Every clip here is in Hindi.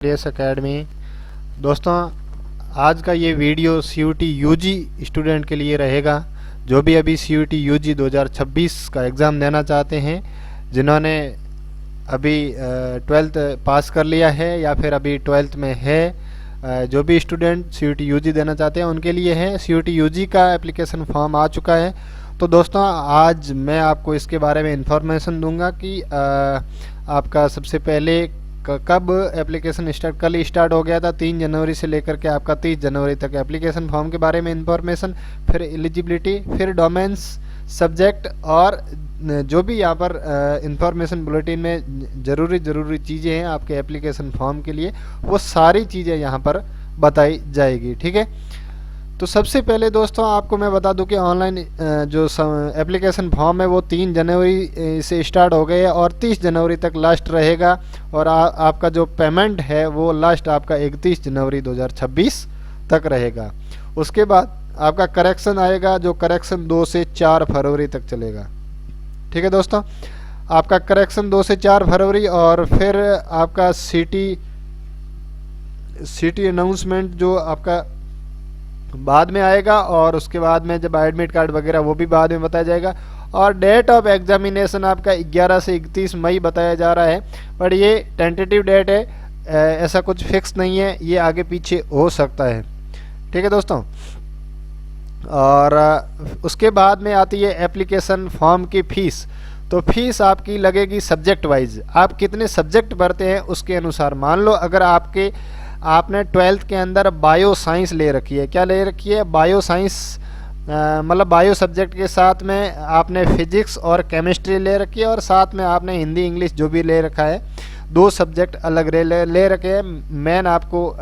S academy. दोस्तों, आज का ये वीडियो CUET यूजी स्टूडेंट के लिए रहेगा, जो भी अभी CUET यूजी 2026 का एग्ज़ाम देना चाहते हैं, जिन्होंने अभी 12th पास कर लिया है या फिर अभी 12th में है। जो भी स्टूडेंट CUET यूजी देना चाहते हैं उनके लिए है। CUET यूजी का एप्लीकेशन फॉर्म आ चुका है। तो दोस्तों, आज मैं आपको इसके बारे में इंफॉर्मेशन दूंगा कि आपका सबसे पहले कब एप्लीकेशन कल स्टार्ट हो गया था 3 जनवरी से लेकर के आपका 30 जनवरी तक एप्लीकेशन फॉर्म के बारे में इंफॉर्मेशन, फिर एलिजिबिलिटी, फिर डोमेन्स, सब्जेक्ट और जो भी यहाँ पर इंफॉर्मेशन बुलेटिन में ज़रूरी चीज़ें हैं आपके एप्लीकेशन फॉर्म के लिए, वो सारी चीज़ें यहाँ पर बताई जाएगी। ठीक है। तो सबसे पहले दोस्तों आपको मैं बता दूं कि ऑनलाइन जो एप्लीकेशन फॉर्म है वो 3 जनवरी से स्टार्ट हो गए और 30 जनवरी तक लास्ट रहेगा। और आपका जो पेमेंट है वो लास्ट आपका 31 जनवरी 2026 तक रहेगा। उसके बाद आपका करेक्शन आएगा, जो करेक्शन 2 से 4 फरवरी तक चलेगा। ठीक है दोस्तों, आपका करेक्शन 2 से 4 फरवरी। और फिर आपका सिटी अनाउंसमेंट जो आपका बाद में आएगा, और उसके बाद में जब एडमिट कार्ड वगैरह वो भी बाद में बताया जाएगा। और डेट ऑफ एग्जामिनेशन आपका 11 से 31 मई बताया जा रहा है, पर ये टेंटेटिव डेट है, ऐसा कुछ फिक्स नहीं है, ये आगे पीछे हो सकता है। ठीक है दोस्तों। और उसके बाद में आती है एप्लीकेशन फॉर्म की फ़ीस। तो फीस आपकी लगेगी सब्जेक्ट वाइज, आप कितने सब्जेक्ट भरते हैं उसके अनुसार। मान लो अगर आपने 12th के अंदर बायो साइंस ले रखी है, क्या ले रखी है, बायो साइंस, मतलब बायो सब्जेक्ट के साथ में आपने फिजिक्स और केमिस्ट्री ले रखी है, और साथ में आपने हिंदी इंग्लिश जो भी ले रखा है, 2 सब्जेक्ट अलग ले रखे हैं मेन आपको,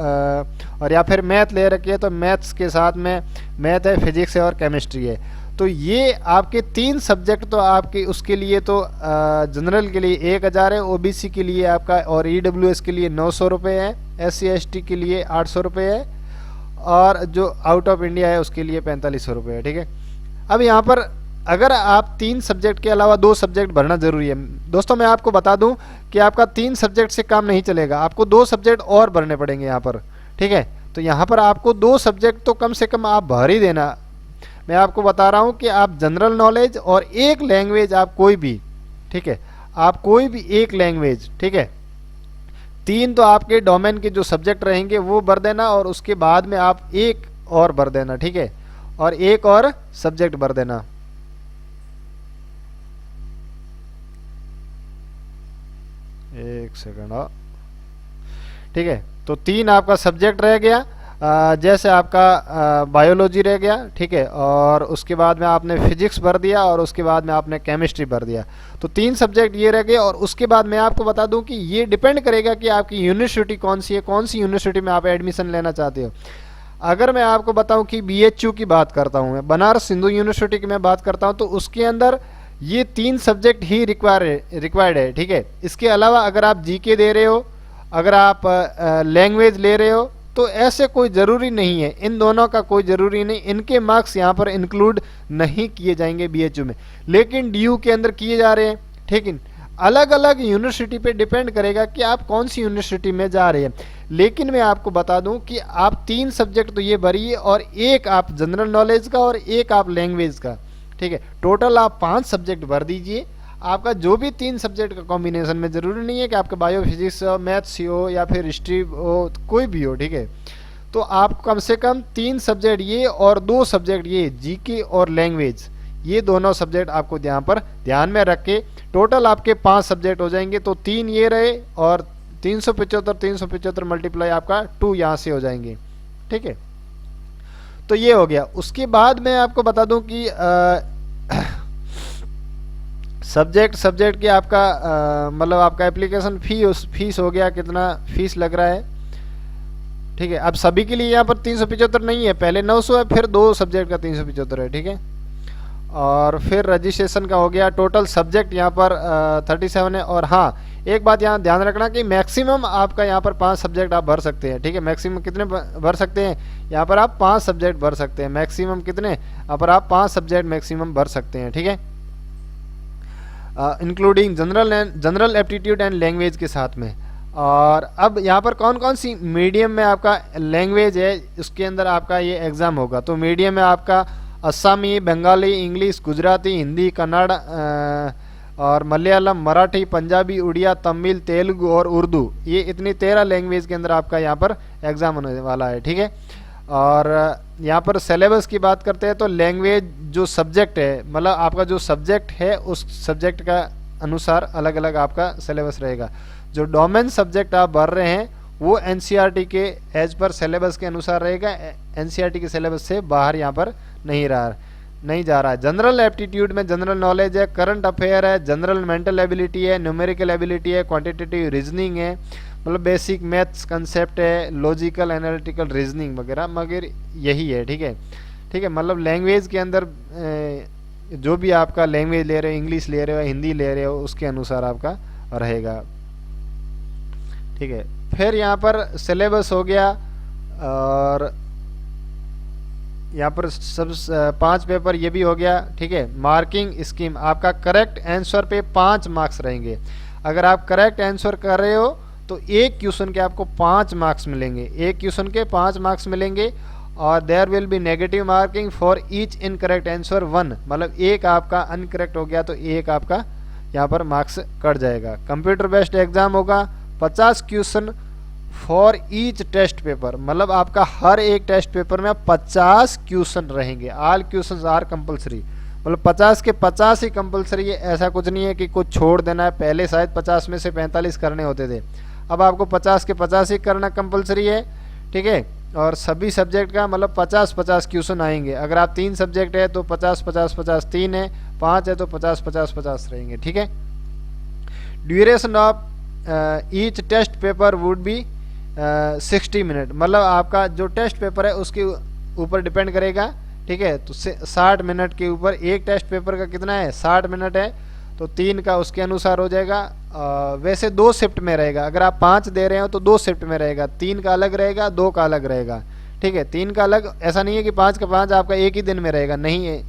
और या फिर मैथ ले रखी है तो मैथ्स के साथ में मैथ है, फिजिक्स है और केमिस्ट्री है। तो ये आपके 3 सब्जेक्ट तो आपकी उसके लिए तो जनरल के लिए 1000 है, OBC के लिए आपका और EWS के लिए 900 रुपये है, SC ST के लिए 800 रुपये है, और जो आउट ऑफ इंडिया है उसके लिए 4500 रुपये है। ठीक है। अब यहाँ पर अगर आप 3 सब्जेक्ट के अलावा 2 सब्जेक्ट भरना ज़रूरी है। दोस्तों, मैं आपको बता दूं कि आपका 3 सब्जेक्ट से काम नहीं चलेगा, आपको 2 सब्जेक्ट और भरने पड़ेंगे यहाँ पर। ठीक है। तो यहाँ पर आपको 2 सब्जेक्ट तो कम से कम आप भर ही देना। मैं आपको बता रहा हूँ कि आप जनरल नॉलेज और एक लैंग्वेज, आप कोई भी, ठीक है, आप कोई भी एक लैंग्वेज, ठीक है, 3 तो आपके डोमेन के जो सब्जेक्ट रहेंगे वो भर देना, और उसके बाद में आप एक और भर देना। ठीक है। और एक और सब्जेक्ट भर देना। एक सेकंड। ठीक है। तो 3 आपका सब्जेक्ट रह गया, जैसे आपका बायोलॉजी रह गया। ठीक है। और उसके बाद में आपने फिजिक्स भर दिया, और उसके बाद में आपने केमिस्ट्री भर दिया। तो 3 सब्जेक्ट ये रह गए। और उसके बाद मैं आपको बता दूं कि ये डिपेंड करेगा कि आपकी यूनिवर्सिटी कौन सी है, कौन सी यूनिवर्सिटी में आप एडमिशन लेना चाहते हो। अगर मैं आपको बताऊं कि BHU की बात करता हूं, मैं बनारस हिंदू यूनिवर्सिटी की मैं बात करता हूं, तो उसके अंदर ये 3 सब्जेक्ट ही रिक्वायर्ड है। ठीक है। इसके अलावा अगर आप GK दे रहे हो, अगर आप लैंग्वेज ले रहे हो, तो ऐसे कोई ज़रूरी नहीं है, इन दोनों का कोई ज़रूरी नहीं, इनके मार्क्स यहाँ पर इंक्लूड नहीं किए जाएंगे BHU में, लेकिन DU के अंदर किए जा रहे हैं। ठीक है। अलग अलग यूनिवर्सिटी पे डिपेंड करेगा कि आप कौन सी यूनिवर्सिटी में जा रहे हैं। लेकिन मैं आपको बता दूं कि आप 3 सब्जेक्ट तो ये भरिए, और एक आप जनरल नॉलेज का और एक आप लैंग्वेज का। ठीक है। टोटल आप 5 सब्जेक्ट भर दीजिए। आपका जो भी 3 सब्जेक्ट का कॉम्बिनेशन में, ज़रूरी नहीं है कि आपका बायो फिजिक्स हो, मैथ्स हो या फिर हिस्ट्री हो, कोई भी हो। ठीक है। तो आप कम से कम 3 सब्जेक्ट ये और 2 सब्जेक्ट ये GK और लैंग्वेज, ये दोनों सब्जेक्ट आपको यहाँ पर ध्यान में रख के टोटल आपके 5 सब्जेक्ट हो जाएंगे। तो 3 ये रहे, और 375 मल्टीप्लाई आपका 2 यहाँ से हो जाएंगे। ठीक है। तो ये हो गया। उसके बाद मैं आपको बता दूं कि सब्जेक्ट की आपका मतलब आपका एप्लीकेशन फीस हो गया, कितना फीस लग रहा है। ठीक है। अब सभी के लिए यहाँ पर 375 नहीं है, पहले 900 है, फिर 2 सब्जेक्ट का 375 है। ठीक है। और फिर रजिस्ट्रेशन का हो गया। टोटल सब्जेक्ट यहाँ पर 37 है। और हाँ, एक बात यहाँ ध्यान रखना कि मैक्सिमम आपका यहाँ पर 5 सब्जेक्ट आप भर सकते हैं। ठीक है। मैक्सिमम कितने भर सकते हैं, यहाँ पर आप 5 सब्जेक्ट भर सकते हैं। मैक्सिमम कितने, यहाँ पर आप 5 सब्जेक्ट मैक्सिमम भर सकते हैं। ठीक है। Including general aptitude and language के साथ में। और अब यहाँ पर कौन कौन सी मीडियम में आपका लैंग्वेज है उसके अंदर आपका ये एग्ज़ाम होगा। तो मीडियम में आपका असमी, बंगाली, इंग्लिश, गुजराती, हिंदी, कन्नड़ और मलयालम, मराठी, पंजाबी, उड़िया, तमिल, तेलुगु और उर्दू, ये इतनी 13 लैंग्वेज के अंदर आपका यहाँ पर एग्ज़ाम होने वाला है। ठीक है, और यहाँ पर सिलेबस की बात करते हैं तो लैंग्वेज जो सब्जेक्ट है, मतलब आपका जो सब्जेक्ट है उस सब्जेक्ट का अनुसार अलग अलग आपका सिलेबस रहेगा। जो डोमेन सब्जेक्ट आप भर रहे हैं वो एनसीईआरटी के एज पर सिलेबस के अनुसार रहेगा, एनसीईआरटी के सिलेबस से बाहर यहाँ पर नहीं जा रहा है। जनरल एप्टीट्यूड में जनरल नॉलेज है, करंट अफेयर है, जनरल मेंटल एबिलिटी है, न्यूमेरिकल एबिलिटी है, क्वांटिटेटिव रीजनिंग है, मतलब बेसिक मैथ्स कंसेप्ट है, लॉजिकल एनालिटिकल रीजनिंग वगैरह मगर यही है। ठीक है, ठीक है, मतलब लैंग्वेज के अंदर जो भी आपका लैंग्वेज ले रहे हो, इंग्लिश ले रहे हो, हिंदी ले रहे हो, उसके अनुसार आपका रहेगा। ठीक है, फिर यहाँ पर सिलेबस हो गया और यहाँ पर सब 5 पेपर ये भी हो गया। ठीक है, मार्किंग स्कीम आपका करेक्ट आंसर पे 5 मार्क्स रहेंगे। अगर आप करेक्ट आंसर कर रहे हो तो एक क्वेश्चन के आपको 5 मार्क्स मिलेंगे, एक क्वेश्चन के 5 मार्क्स मिलेंगे। और there will be negative marking for each incorrect answer 1, मतलब एक आपका अनकरेक्ट हो गया तो एक आपका यहाँ पर मार्क्स कट जाएगा। कंप्यूटर बेस्ड एग्जाम होगा, 50 question for each test paper, मतलब आपका हर एक टेस्ट पेपर में 50 क्वेश्चन रहेंगे। ऑल क्वेश्चंस आर कंपलसरी, मतलब 50 के 50 ही कंपलसरी है। ऐसा कुछ नहीं है कि कुछ छोड़ देना है। पहले शायद 50 में से 45 करने होते थे, अब आपको 50 के 50 ही करना कंपलसरी है। ठीक है, और सभी सब्जेक्ट का मतलब 50-50 क्वेश्चन आएंगे। अगर आप 3 सब्जेक्ट है तो 50-50-50, 3 है 5 है तो 50-50-50 रहेंगे। ठीक है, duration of each test paper would be 60 minute, मतलब आपका जो टेस्ट पेपर है उसके ऊपर डिपेंड करेगा। ठीक है, तो 60 मिनट के ऊपर एक टेस्ट पेपर का कितना है, 60 मिनट है, तो 3 का उसके अनुसार हो जाएगा। वैसे 2 शिफ्ट में रहेगा, अगर आप 5 दे रहे हो तो 2 शिफ्ट में रहेगा, 3 का अलग रहेगा, 2 का अलग रहेगा। ठीक है, 3 का अलग, ऐसा नहीं है कि 5 का 5 आपका एक ही दिन में रहेगा, नहीं है,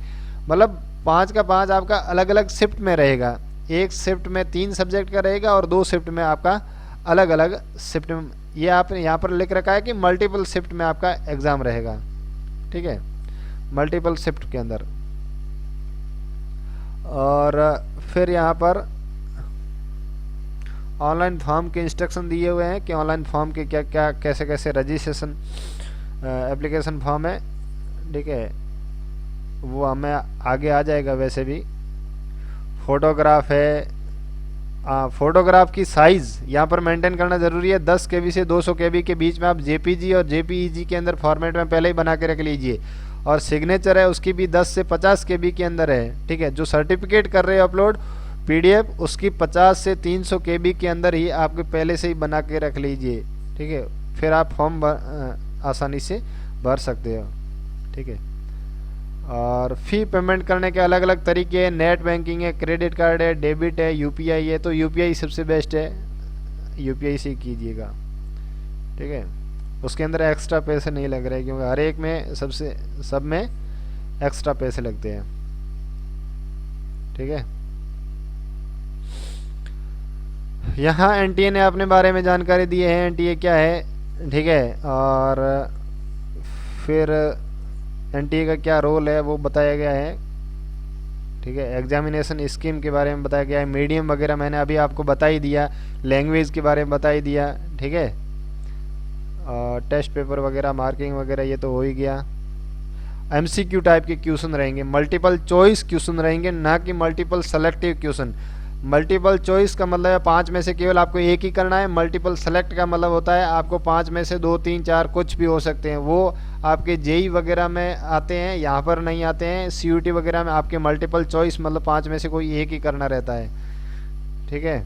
मतलब 5 का 5 आपका अलग अलग शिफ्ट में रहेगा। एक शिफ्ट में 3 सब्जेक्ट का रहेगा और 2 शिफ्ट में आपका अलग अलग शिफ्ट में, ये आपने यहाँ पर लिख रखा है कि मल्टीपल शिफ्ट में आपका एग्ज़ाम रहेगा। ठीक है, मल्टीपल शिफ्ट के अंदर। और फिर यहाँ पर ऑनलाइन फॉर्म के इंस्ट्रक्शन दिए हुए हैं कि ऑनलाइन फॉर्म के क्या क्या कैसे कैसे रजिस्ट्रेशन एप्लीकेशन फॉर्म है। ठीक है, वो हमें आगे आ जाएगा। वैसे भी फोटोग्राफ है, फोटोग्राफ की साइज़ यहाँ पर मेंटेन करना ज़रूरी है। 10 KB से 200 KB के बीच में आप JPG और JPEG के अंदर फॉर्मेट में पहले ही बना के रख लीजिए। और सिग्नेचर है उसकी भी 10 से 50 KB के अंदर है। ठीक है, जो सर्टिफिकेट कर रहे हो अपलोड PDF, उसकी 50 से 300 KB के अंदर ही आपके पहले से ही बना के रख लीजिए। ठीक है, फिर आप फॉर्म आसानी से भर सकते हो। ठीक है, और फ़ी पेमेंट करने के अलग अलग तरीके हैं, नेट बैंकिंग है, क्रेडिट कार्ड है, डेबिट है, UPI है। तो UPI सबसे बेस्ट है, UPI से कीजिएगा। ठीक है, उसके अंदर एक्स्ट्रा पैसे नहीं लग रहे क्योंकि हर एक में सब में एक्स्ट्रा पैसे लगते हैं। ठीक है, यहाँ NTA ने अपने बारे में जानकारी दी है, NTA क्या है। ठीक है, और फिर NTA का क्या रोल है वो बताया गया है। ठीक है, एग्जामिनेशन स्कीम के बारे में बताया गया है, मीडियम वगैरह मैंने अभी आपको बता ही दिया, लैंग्वेज के बारे में बता ही दिया। ठीक है, और टेस्ट पेपर वगैरह मार्किंग वगैरह ये तो हो ही गया। MCQ टाइप के क्वेश्चन रहेंगे, मल्टीपल चॉइस क्वेश्चन रहेंगे, ना कि multiple selective question. Multiple choice का मतलब है 5 में से केवल आपको एक ही करना है। मल्टीपल सेलेक्ट का मतलब होता है आपको 5 में से 2, 3, 4 कुछ भी हो सकते हैं। वो आपके JEE वगैरह में आते हैं, यहाँ पर नहीं आते हैं। CUT वगैरह में आपके मल्टीपल चॉइस मतलब 5 में से कोई एक ही करना रहता है। ठीक है,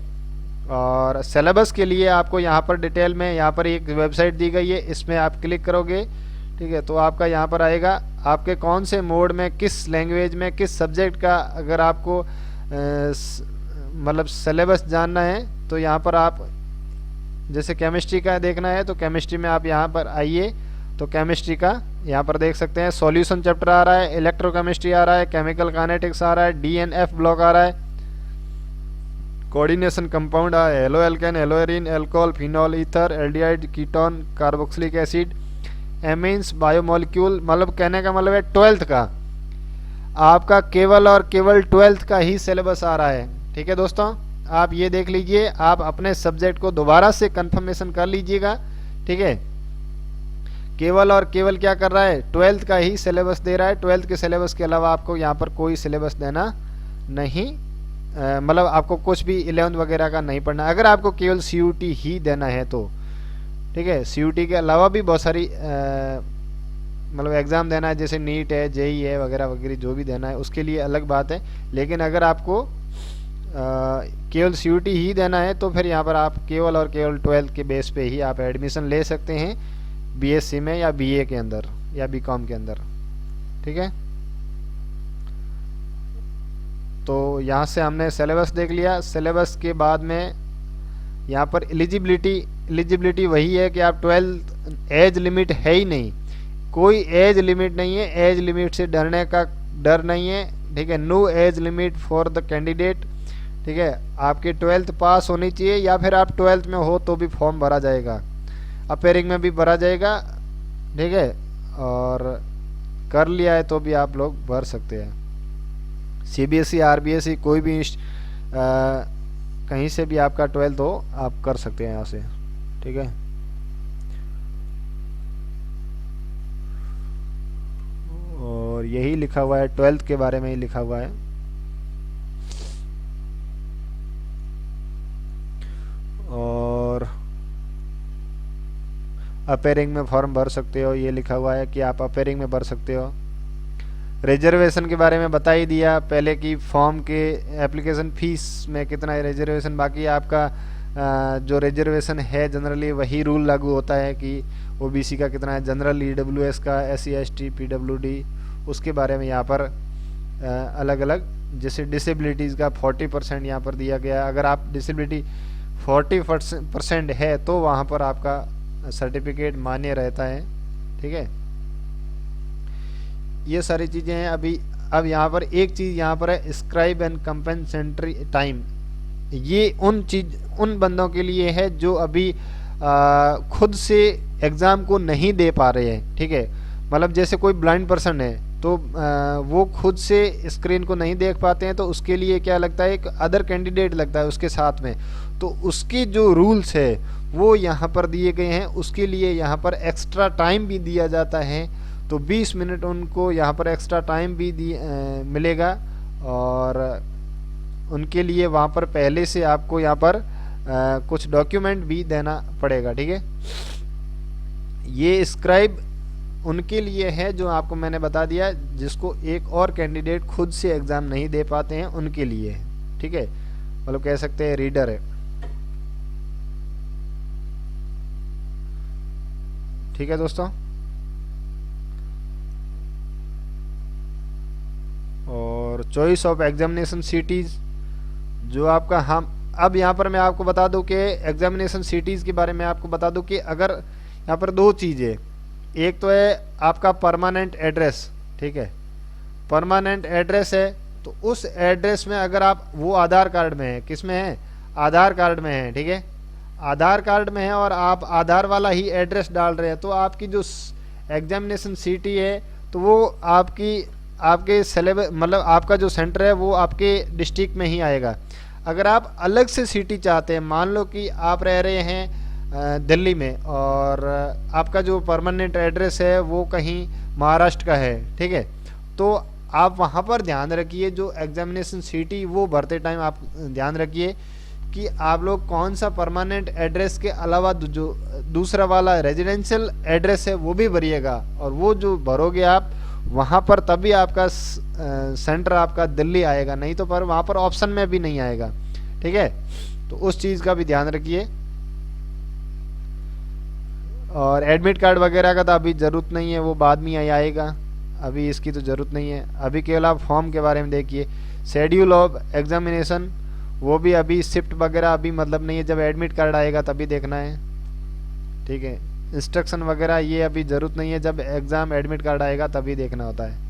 और सिलेबस के लिए आपको यहाँ पर डिटेल में यहाँ पर एक वेबसाइट दी गई है, इसमें आप क्लिक करोगे। ठीक है, तो आपका यहाँ पर आएगा आपके कौन से मोड में, किस लैंग्वेज में, किस सब्जेक्ट का अगर आपको मतलब सिलेबस जानना है तो यहाँ पर आप, जैसे केमिस्ट्री का देखना है तो केमिस्ट्री में आप यहाँ पर आइए तो केमिस्ट्री का यहाँ पर देख सकते हैं। सॉल्यूशन चैप्टर आ रहा है, इलेक्ट्रोकेमिस्ट्री आ रहा है, केमिकल काइनेटिक्स आ रहा है, DNF ब्लॉक आ रहा है, कोऑर्डिनेशन कंपाउंड है haloalkane, haloarene, alcohol, phenol, ether, aldehyde, ketone, carboxylic acid, amines, biomolecule. मतलब कहने का मतलब है 12th का आपका केवल और केवल 12th का ही सिलेबस आ रहा है। ठीक है दोस्तों, आप ये देख लीजिए, आप अपने सब्जेक्ट को दोबारा से कंफर्मेशन कर लीजिएगा। ठीक है, केवल और केवल क्या कर रहा है, 12th का ही सिलेबस दे रहा है। 12th के सिलेबस के अलावा आपको यहाँ पर कोई सिलेबस देना नहीं, मतलब आपको कुछ भी 11th वगैरह का नहीं पढ़ना। अगर आपको केवल CUT ही देना है तो ठीक है, CUT के अलावा भी बहुत सारी मतलब एग्ज़ाम देना है, जैसे नीट है, JEE है वगैरह वगैरह, जो भी देना है उसके लिए अलग बात है। लेकिन अगर आपको केवल CUT ही देना है तो फिर यहाँ पर आप केवल और केवल 12th के बेस पे ही आप एडमिशन ले सकते हैं BSc में या BA के अंदर या BCom के अंदर। ठीक है, तो यहाँ से हमने सिलेबस देख लिया। सिलेबस के बाद में यहाँ पर एलिजिबिलिटी वही है कि आप 12th, एज लिमिट है ही नहीं, कोई एज लिमिट नहीं है, एज लिमिट से डरने का डर नहीं है। ठीक है, no age limit for the candidate. ठीक है, आपके 12th पास होनी चाहिए या फिर आप 12th में हो तो भी फॉर्म भरा जाएगा, अपेयरिंग में भी भरा जाएगा। ठीक है, और कर लिया है तो भी आप लोग भर सकते हैं। CBSE RBSE कोई भी कहीं से भी आपका 12th हो आप कर सकते हैं यहाँ से। ठीक है, और यही लिखा हुआ है 12th के बारे में ही लिखा हुआ है। और अपेयरिंग में फॉर्म भर सकते हो, ये लिखा हुआ है कि आप अपेयरिंग में भर सकते हो। रिजर्वेशन के बारे में बता ही दिया पहले कि फॉर्म के एप्लीकेशन फीस में कितना है रिजर्वेशन। बाकी आपका जो रिजर्वेशन है जनरली वही रूल लागू होता है कि OBC का कितना है, जनरल EWS का, SC ST PWD उसके बारे में यहाँ पर अलग अलग, जैसे डिसेबिलिटीज़ का 40% यहाँ पर दिया गया है। अगर आप डिसेबिलिटी 40% है तो वहाँ पर आपका सर्टिफिकेट मान्य रहता है। ठीक है, ये सारी चीज़ें हैं। अब यहाँ पर एक चीज़ यहाँ पर है, स्क्राइब एंड कंपेंसेंट्री टाइम। ये उन बंदों के लिए है जो अभी खुद से एग्ज़ाम को नहीं दे पा रहे हैं। ठीक है, मतलब जैसे कोई ब्लाइंड पर्सन है तो वो खुद से स्क्रीन को नहीं देख पाते हैं, तो उसके लिए क्या लगता है, एक अदर कैंडिडेट लगता है उसके साथ में, तो उसकी जो रूल्स है वो यहाँ पर दिए गए हैं। उसके लिए यहाँ पर एक्स्ट्रा टाइम भी दिया जाता है, तो 20 मिनट उनको यहाँ पर एक्स्ट्रा टाइम भी मिलेगा। और उनके लिए वहाँ पर पहले से आपको यहाँ पर कुछ डॉक्यूमेंट भी देना पड़ेगा। ठीक है, ये स्क्राइब उनके लिए है जो आपको मैंने बता दिया, जिसको एक और कैंडिडेट खुद से एग्ज़ाम नहीं दे पाते हैं उनके लिए है। ठीक है, मतलब कह सकते हैं रीडर है। ठीक है दोस्तों, और चॉइस ऑफ एग्जामिनेशन सिटीज़ जो आपका, हम अब यहाँ पर मैं आपको बता दूं कि एग्जामिनेशन सिटीज़ के बारे में आपको बता दूं कि अगर यहाँ पर दो चीज़ें, एक तो है आपका परमानेंट एड्रेस। ठीक है, परमानेंट एड्रेस है तो उस एड्रेस में अगर आप, वो आधार कार्ड में है, किस में है, आधार कार्ड में है। ठीक है, आधार कार्ड में है और आप आधार वाला ही एड्रेस डाल रहे हैं, तो आपकी जो एग्जामिनेशन सिटी है तो वो आपके सिलेबस, मतलब आपका जो सेंटर है वो आपके डिस्ट्रिक्ट में ही आएगा। अगर आप अलग से सिटी चाहते हैं, मान लो कि आप रह रहे हैं दिल्ली में और आपका जो परमानेंट एड्रेस है वो कहीं महाराष्ट्र का है। ठीक है, तो आप वहाँ पर ध्यान रखिए, जो एग्जामिनेशन सिटी वो भरते टाइम आप ध्यान रखिए कि आप लोग कौन सा परमानेंट एड्रेस के अलावा जो दूसरा वाला रेजिडेंशियल एड्रेस है वो भी भरिएगा, और वो जो भरोगे आप वहाँ पर तभी आपका सेंटर आपका दिल्ली आएगा, नहीं तो पर वहाँ पर ऑप्शन में भी नहीं आएगा। ठीक है, तो उस चीज़ का भी ध्यान रखिए। और एडमिट कार्ड वगैरह का तो अभी ज़रूरत नहीं है, वो बाद में आएगा, अभी इसकी तो ज़रूरत नहीं है। अभी केवल आप फॉर्म के बारे में देखिए, शेड्यूल ऑफ एग्जामिनेशन वो भी अभी शिफ्ट वगैरह अभी मतलब नहीं है, जब एडमिट कार्ड आएगा तभी देखना है। ठीक है, इंस्ट्रक्शन वगैरह ये अभी ज़रूरत नहीं है, जब एग्ज़ाम एडमिट कार्ड आएगा तभी देखना होता है।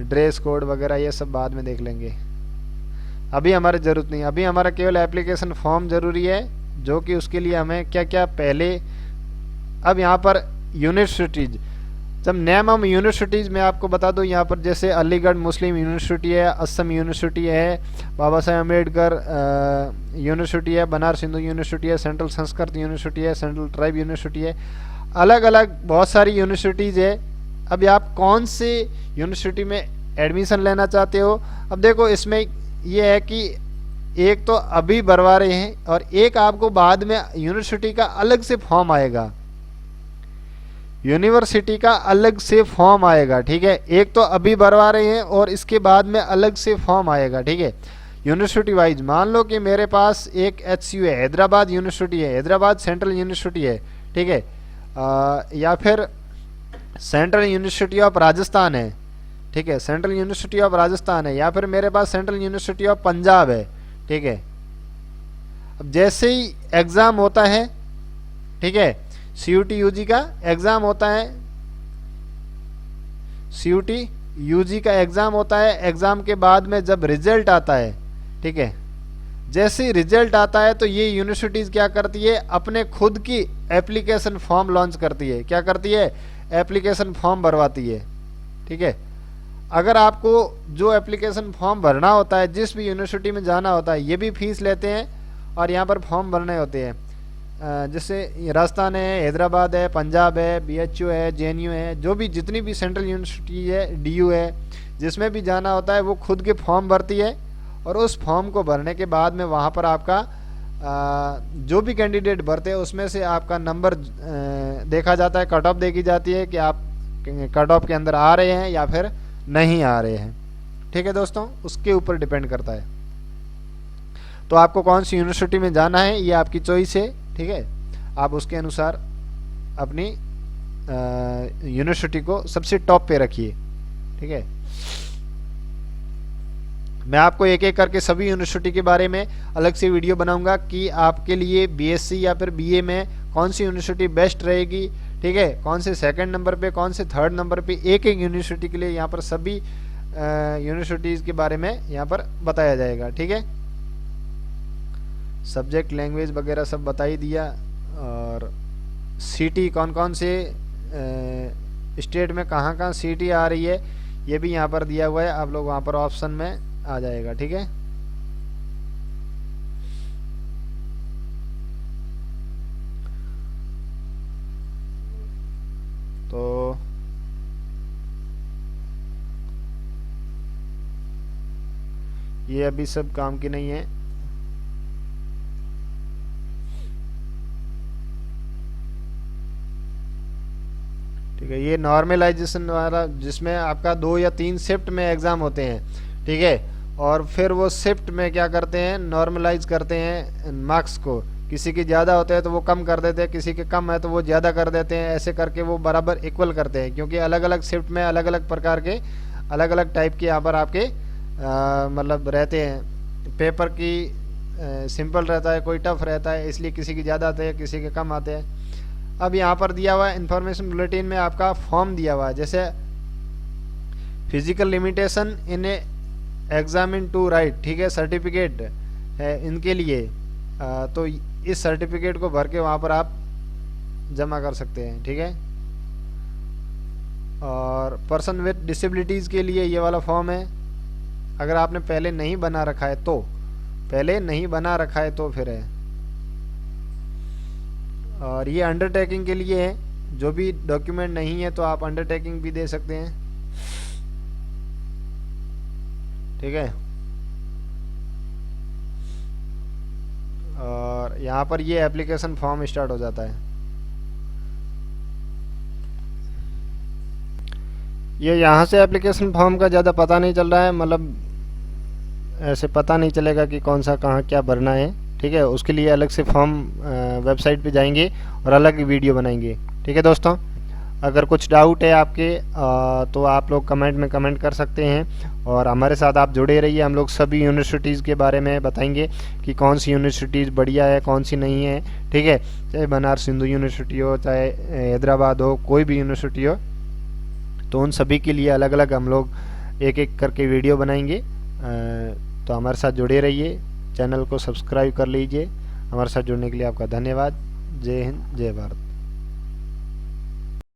ड्रेस कोड वगैरह ये सब बाद में देख लेंगे। अभी हमारी ज़रूरत नहीं, अभी हमारा केवल एप्लीकेशन फॉर्म ज़रूरी है, जो कि उसके लिए हमें क्या क्या पहले। अब यहाँ पर यूनिवर्सिटीज़, जब नेम हम यूनिवर्सिटीज़ में आपको बता दूँ, यहाँ पर जैसे अलीगढ़ मुस्लिम यूनिवर्सिटी है, असम यूनिवर्सिटी है, बाबा साहेब अम्बेडकर यूनिवर्सिटी है, बनारस हिंदू यूनिवर्सिटी है, सेंट्रल संस्कृत यूनिवर्सिटी है, सेंट्रल ट्राइब यूनिवर्सिटी है, अलग अलग बहुत सारी यूनिवर्सिटीज़ है। अभी आप कौन से यूनिवर्सिटी में एडमिशन लेना चाहते हो? अब देखो इसमें ये है कि एक तो अभी भरवा रहे हैं और एक आपको बाद में यूनिवर्सिटी का अलग से फॉर्म आएगा, यूनिवर्सिटी का अलग से फॉर्म आएगा, ठीक है। एक तो अभी भरवा रहे हैं और इसके बाद में अलग से फॉर्म आएगा, ठीक है। यूनिवर्सिटी वाइज मान लो कि मेरे पास एक HCU है, हैदराबाद यूनिवर्सिटी है, हैदराबाद सेंट्रल यूनिवर्सिटी है, ठीक है, या फिर सेंट्रल यूनिवर्सिटी ऑफ राजस्थान है, ठीक है, सेंट्रल यूनिवर्सिटी ऑफ राजस्थान है, या फिर मेरे पास सेंट्रल यूनिवर्सिटी ऑफ पंजाब है, ठीक है। अब जैसे ही एग्ज़ाम होता है, ठीक है, CUT UG का एग्ज़ाम होता है, CUT UG का एग्ज़ाम होता है, एग्ज़ाम के बाद में जब रिजल्ट आता है, ठीक है, जैसे ही रिजल्ट आता है तो ये यूनिवर्सिटीज़ क्या करती है, अपने खुद की एप्लीकेशन फॉर्म लॉन्च करती है। क्या करती है? एप्लीकेशन फॉर्म भरवाती है, ठीक है। अगर आपको जो एप्लीकेशन फॉर्म भरना होता है, जिस भी यूनिवर्सिटी में जाना होता है, ये भी फीस लेते हैं और यहाँ पर फॉर्म भरने होते हैं। जैसे राजस्थान है, हैदराबाद है, पंजाब है, BHU है, JNU है, जो भी जितनी भी सेंट्रल यूनिवर्सिटी है, DU है, जिसमें भी जाना होता है वो खुद के फॉर्म भरती है और उस फॉर्म को भरने के बाद में वहाँ पर आपका जो भी कैंडिडेट भरते हैं उसमें से आपका नंबर देखा जाता है, कट ऑफ देखी जाती है कि आप कट ऑफ के अंदर आ रहे हैं या फिर नहीं आ रहे हैं, ठीक है दोस्तों, उसके ऊपर डिपेंड करता है। तो आपको कौन सी यूनिवर्सिटी में जाना है ये आपकी चॉइस है, ठीक है। आप उसके अनुसार अपनी यूनिवर्सिटी को सबसे टॉप पे रखिए, ठीक है। मैं आपको एक एक करके सभी यूनिवर्सिटी के बारे में अलग से वीडियो बनाऊंगा कि आपके लिए BSc या फिर BA में कौन सी यूनिवर्सिटी बेस्ट रहेगी, ठीक है, कौन से सेकंड नंबर पे, कौन से थर्ड नंबर पे, एक एक यूनिवर्सिटी के लिए यहाँ पर सभी यूनिवर्सिटीज़ के बारे में यहाँ पर बताया जाएगा, ठीक है। सब्जेक्ट लैंग्वेज वगैरह सब बता ही दिया, और सिटी कौन कौन से स्टेट में कहाँ कहाँ सिटी आ रही है ये भी यहाँ पर दिया हुआ है, आप लोग वहाँ पर ऑप्शन में आ जाएगा, ठीक है। तो ये अभी सब काम की नहीं है, ठीक है। ये नॉर्मलाइजेशन वाला जिसमें आपका 2 या 3 शिफ्ट में एग्ज़ाम होते हैं, ठीक है, और फिर वो शिफ्ट में क्या करते हैं, नॉर्मलाइज करते हैं मार्क्स को, किसी के ज़्यादा होते हैं तो वो कम कर देते हैं, किसी के कम है तो वो ज़्यादा कर देते हैं, ऐसे करके वो बराबर इक्वल करते हैं, क्योंकि अलग अलग शिफ्ट में अलग अलग प्रकार के अलग अलग टाइप के यहाँ पर आपके मतलब रहते हैं। पेपर की सिंपल रहता है, कोई टफ रहता है, इसलिए किसी के ज़्यादा आते हैं, किसी के कम आते हैं। अब यहाँ पर दिया हुआ है इन्फॉर्मेशन बुलेटिन में आपका फॉर्म दिया हुआ है, जैसे physical limitation in examine to write, ठीक है, सर्टिफिकेट है इनके लिए, तो इस सर्टिफिकेट को भर के वहाँ पर आप जमा कर सकते हैं, ठीक है। और पर्सन विद डिसेबिलिटीज़ के लिए ये वाला फॉर्म है, अगर आपने पहले नहीं बना रखा है तो, पहले नहीं बना रखा है तो फिर है। और ये अंडरटेकिंग के लिए है, जो भी डॉक्यूमेंट नहीं है तो आप अंडरटेकिंग भी दे सकते हैं, ठीक है। और यहाँ पर ये एप्लीकेशन फॉर्म स्टार्ट हो जाता है। ये यहाँ से एप्लीकेशन फॉर्म का ज़्यादा पता नहीं चल रहा है, मतलब ऐसे पता नहीं चलेगा कि कौन सा कहाँ क्या भरना है, ठीक है। उसके लिए अलग से फॉर्म वेबसाइट पे जाएंगे और अलग ही वीडियो बनाएंगे, ठीक है दोस्तों। अगर कुछ डाउट है आपके तो आप लोग कमेंट में कमेंट कर सकते हैं, और हमारे साथ आप जुड़े रहिए। हम लोग सभी यूनिवर्सिटीज़ के बारे में बताएंगे कि कौन सी यूनिवर्सिटीज़ बढ़िया है, कौन सी नहीं है, ठीक है। चाहे बनारस हिंदू यूनिवर्सिटी हो, चाहे हैदराबाद हो, कोई भी यूनिवर्सिटी हो, तो उन सभी के लिए अलग अलग हम लोग एक एक करके वीडियो बनाएंगे। तो हमारे साथ जुड़े रहिए, चैनल को सब्सक्राइब कर लीजिए। हमारे साथ जुड़ने के लिए आपका धन्यवाद। जय हिंद, जय भारत।